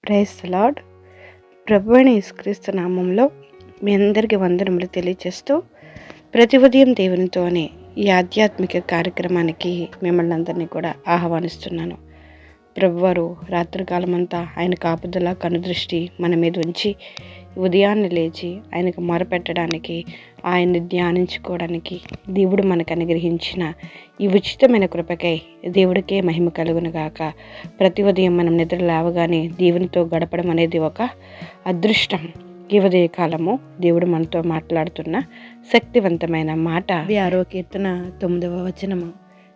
Praise the lord. ప్రభువైన యేసుక్రీస్తు నామంలో మీ అందరికీ వందనములు తెలియజేస్తూ ప్రతి ఉదయం దేవునితో అనే ఈ ఆధ్యాత్మిక కార్యక్రమానికి మిమ్మల్ని అందరినీ కూడా ఆహ్వానిస్తున్నాను. ప్రభువారు రాత్రికాలం అంతా ఆయన కాపుదల కనుదృష్టి మన మీద ఉంచి ఉదయాన్నే లేచి ఆయనకు మొరపెట్టడానికి, ఆయన్ని ధ్యానించుకోవడానికి దేవుడు మనకు అనుగ్రహించిన ఈ ఉచితమైన కృపకై దేవుడికే మహిమ కలుగును గాక. ప్రతి ఉదయం మనం నిద్ర లేవగానే దేవునితో గడపడం అనేది ఒక అదృష్టం. ఈ ఉదయ కాలము దేవుడు మనతో మాట్లాడుతున్న శక్తివంతమైన మాట 6వ కీర్తన 9వ వచనము.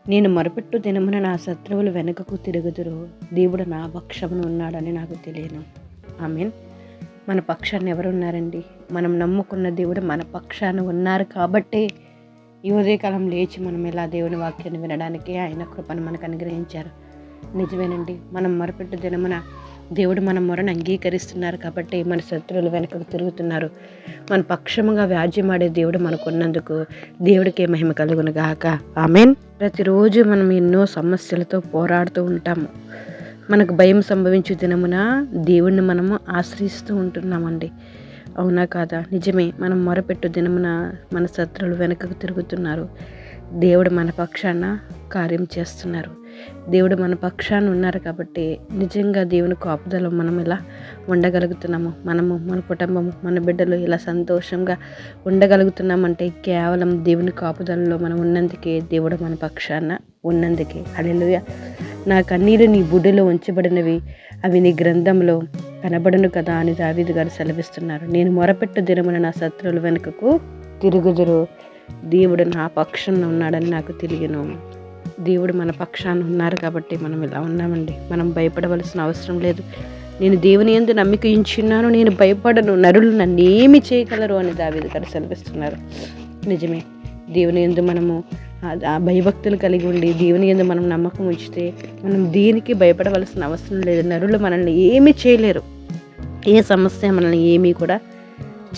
నేను మొరపెట్టు దినమున నా శత్రువులు వెనుకకు తిరుగుదురు, దేవుడు నా పక్షమున ఉన్నాడని నాకు తెలియను. ఆమేన్. మన పక్షాన్ని ఎవరున్నారండి? మనం నమ్ముకున్న దేవుడు మన పక్షాన ఉన్నారు కాబట్టే ఈ ఉదయకాలం లేచి మనం ఇలా దేవుని వాక్యాన్ని వినడానికి ఆయన కృపను మనకు అనుగ్రహించారు. నిజమేనండి, మనం మొరపెట్టు దినమున దేవుడు మన మొరను అంగీకరిస్తున్నారు కాబట్టి మన శత్రువులు వెనకకు తిరుగుతున్నారు. మన పక్షముగా వ్యాజ్యమాడే దేవుడు మనకున్నందుకు దేవుడికే మహిమ కలుగును గాక. ఆమేన్. ప్రతిరోజు మనం ఎన్నో సమస్యలతో పోరాడుతూ ఉంటాము. మనకు భయం సంభవించే దినమున దేవుణ్ణి మనము ఆశ్రయిస్తూ ఉంటున్నామండి. అవునా కాదా? నిజమే. మనం మొరపెట్టు దినమున మన శత్రువులు వెనకకు తిరుగుతున్నారు. దేవుడు మన పక్షాన కార్యం చేస్తున్నారు. దేవుడు మన పక్షాన ఉన్నారు కాబట్టి నిజంగా దేవుని కాపుదల మనం ఇలా ఉండగలుగుతున్నాము. మనము, మన కుటుంబము, మన బిడ్డలు ఇలా సంతోషంగా ఉండగలుగుతున్నామంటే కేవలం దేవుని కాపుదలలో మనం ఉన్నందుకే, దేవుడు మన పక్షాన ఉన్నందుకే. హల్లెలూయా. నా కన్నీరు నీ బుడ్డలో ఉంచబడినవి, అవి నీ గ్రంథంలో కనబడును కదా అని దావీదు గారు సెలవిస్తున్నారు. నేను మొరపెట్టు దినమున నా శత్రువులు వెనుకకు తిరుగుదురు, దేవుడు నా పక్షాన ఉన్నాడని నాకు తెలియను. దేవుడు మన పక్షాన ఉన్నారు కాబట్టి మనం ఇలా ఉన్నామండి. మనం భయపడవలసిన అవసరం లేదు. నేను దేవుని యందు నమ్మిక ఉంచున్నాను, నేను భయపడను, నరులు నన్నేమి చేయగలరు అని దావీదు గారు సెలవిస్తున్నారు. నిజమే. దేవుని యందు మనము ఆ భయభక్తులు కలిగి ఉండి దేవుని యందు మనం నమ్మకం ఉంచితే మనం దేనికి భయపడవలసిన అవసరం లేదు. నరులు మనల్ని ఏమీ చేయలేరు. ఏ సమస్య మనల్ని ఏమీ కూడా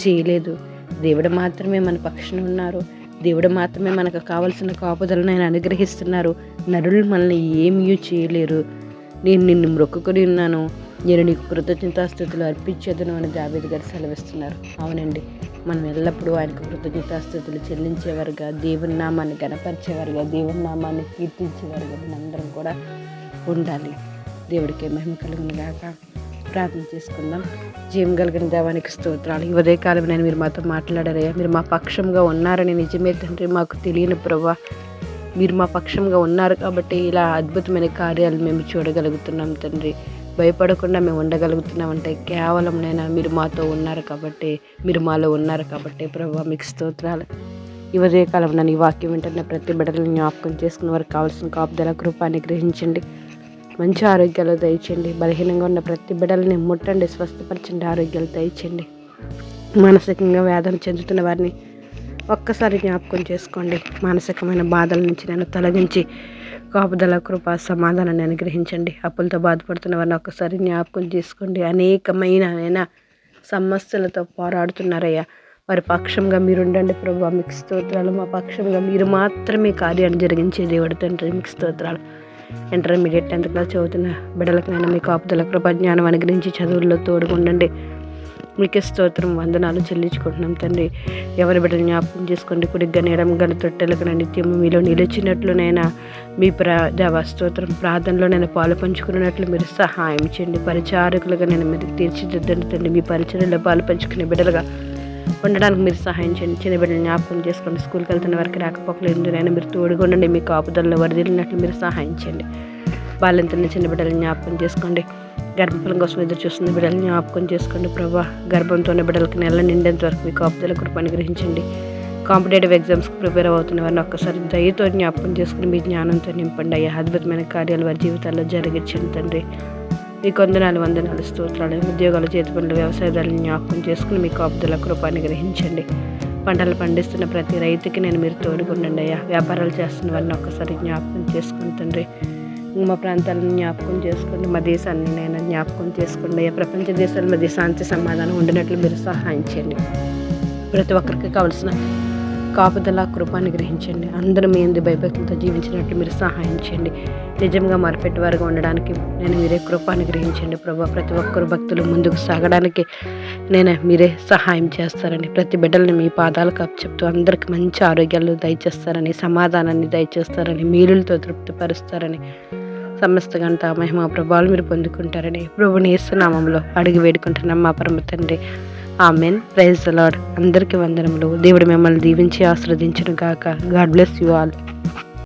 చేయలేదు. దేవుడు మాత్రమే మన పక్షాన ఉన్నారు. దేవుడు మాత్రమే మనకు కావలసిన కాపుదలను ఆయన అనుగ్రహిస్తున్నారు. నరులు మనల్ని ఏమీ చేయలేరు. నేను నిన్ను మొక్కుకొని ఉన్నాను, నేను నీకు కృతజ్ఞతాస్తుతులు అర్పించేదను అని దావీదు గారు సెలవిస్తున్నారు. అవునండి, మనం ఎల్లప్పుడూ ఆయనకు కృతజ్ఞతాస్తుతులు చెల్లించేవారుగా, దేవుని నామాన్ని గణపరిచేవారుగా, దేవుని నామాన్ని కీర్తించేవారుగా మనందరం కూడా ఉండాలి. దేవుడికి మహిమ కలుగును గాక. ప్రార్థన చేసుకుందాం. జీవం కలిగిన దేవానికి స్తోత్రాలు. ఈ ఉదయకాలం నేను మీరు మాతో మాట్లాడారయ్యా. మీరు మా పక్షంగా ఉన్నారని నిజమే తండ్రి, మాకు తెలియని ప్రభువా. మీరు మా పక్షంగా ఉన్నారు కాబట్టి ఇలా అద్భుతమైన కార్యాలు మేము చూడగలుగుతున్నాం తండ్రి. భయపడకుండా మేము ఉండగలుగుతున్నామంటే కేవలం నైనా మీరు మాతో ఉన్నారు కాబట్టి, మీరు మాలో ఉన్నారు కాబట్టి ప్రభువా మీకు స్తోత్రాలు. ఈ ఉదయకాలం నన్ను ఈ వాక్యం వింటున్న ప్రతి బిడ్డలను జ్ఞాపకం చేసుకున్న వారికి కావాల్సిన కాపుదల కృపాన్ని గ్రహించండి. మంచి ఆరోగ్యాలు దయచేయండి. బలహీనంగా ఉన్న ప్రతి బిడ్డలని ముట్టండి, స్వస్థపరచండి, ఆరోగ్యాలు దయచేయండి. మానసికంగా వేదన చెందుతున్న వారిని ఒక్కసారి జ్ఞాపకం చేసుకోండి. మానసికమైన బాధల నుంచి నేను తొలగించి కాపుదల కృప సమాధానాన్ని అనుగ్రహించండి. అప్పులతో బాధపడుతున్న వారిని ఒక్కసారి జ్ఞాపకం చేసుకోండి. అనేకమైన సమస్యలతో పోరాడుతున్నారయ్యా. వారి పక్షంగా మీరు ఉండండి ప్రభు. మీకు స్తోత్రాలు. మా పక్షంగా మీరు మాత్రమే కార్యాన్ని జరిగించే దేవుడు తండ్రి, మీకు స్తోత్రాలు. ఇంటర్మీడియట్ 10th క్లాస్ చదువుతున్న బిడ్డలకైనా మీ కాపుదల కృప జ్ఞానం అనుగ్రహించి చదువుల్లో తోడుకుండండి. మీకే స్తోత్రం వందనాలు చెల్లించుకుంటున్నాం తండ్రి. ఎవరి బిడ్డలు జ్ఞాపకం చేసుకోండి. కుడిగ్గా నేడం గల తొట్టెలకు నిత్యము మీలో నిలిచినట్లునైనా మీ దేవ స్తోత్రం ప్రార్థనలో నేను పాలు పంచుకున్నట్లు మీరు సహాయం చేయండి. పరిచారకులుగా నేను మీరు తీర్చిదిద్దండి తండ్రి. మీ పరిచర్యలో పాలు పంచుకునే బిడ్డలుగా ఉండడానికి మీరు సహాయం చేయండి. చిన్న బిడ్డలు జ్ఞాపకం చేసుకోండి. స్కూల్కి వెళ్తున్న వారికి రాకపోకలు ఎందుకైనా మీరు తోడుకుండండి. మీ కాపుదలలో వరదిలినట్లు మీరు సహాయం చేయండి. బాల్యంతున్న చిన్న బిడ్డలు జ్ఞాపకం చేసుకోండి. గర్భఫలం కోసం ఎదురు చూస్తున్న బిడ్డలు జ్ఞాపకం చేసుకోండి ప్రభా. గర్భంతో ఉన్న బిడ్డలకు నెల నిండేంత వరకు మీ కాపుదల కృప అనుగ్రహించండి. కాంపిటేటివ్ ఎగ్జామ్స్కి ప్రిపేర్ అవుతున్న వారిని ఒక్కసారి దయతో జ్ఞాపకం చేసుకుని మీ జ్ఞానంతో నింపండి అయ్యా. అద్భుతమైన కార్యాలు వారి జీవితాల్లో జరిగించండి తండ్రి. మీకు వందనాలు స్తోత్రాలు. ఉద్యోగాలు, చేతి పనులు, వ్యవసాయదారులను జ్ఞాపకం చేసుకుని మీ కాపుదల కృపాన్ని గ్రహించండి. పంటలు పండిస్తున్న ప్రతి రైతుకి నేను మీరు తోడుకుండండి అయ్యా. వ్యాపారాలు చేస్తున్న వారిని ఒక్కసారి జ్ఞాపకం చేసుకుని తండ్రి. మా ప్రాంతాలను జ్ఞాపకం చేసుకోండి. మా దేశాన్ని నేను జ్ఞాపకం చేసుకోండి అయ్యా. ప్రపంచ దేశాల మధ్య శాంతి సమాధానం ఉండినట్లు మీరు సహాయం చేయండి. ప్రతి ఒక్కరికి కావాల్సిన కాపుదల కృపాన్ని గ్రహించండి. అందరూ మీ యందు భయభక్తులతో జీవించినట్లు మీరు సహాయం చేయండి. నిజంగా మొరపెట్టి వారుగా ఉండడానికి నేను మీరే కృపాన్ని గ్రహించండి ప్రభా. ప్రతి ఒక్కరు భక్తులు ముందుకు సాగడానికి మీరే సహాయం చేస్తారని, ప్రతి బిడ్డల్ని మీ పాదాలకు అప్పచెప్తూ అందరికి మంచి ఆరోగ్యాలు దయచేస్తారని, సమాధానాన్ని దయచేస్తారని, మీరులతో తృప్తిపరుస్తారని, సమస్త గంట మహిమ ప్రభావాలు మీరు పొందుకుంటారని ప్రభుని యేసు నామములో అడిగి వేడుకుంటున్నాం మా పరమ తండ్రి. ఆమెన్. Praise the Lord. అందరికీ వందనములు. దేవుడు మిమ్మల్ని దీవించి ఆశీర్వదించును గాక. God bless you all.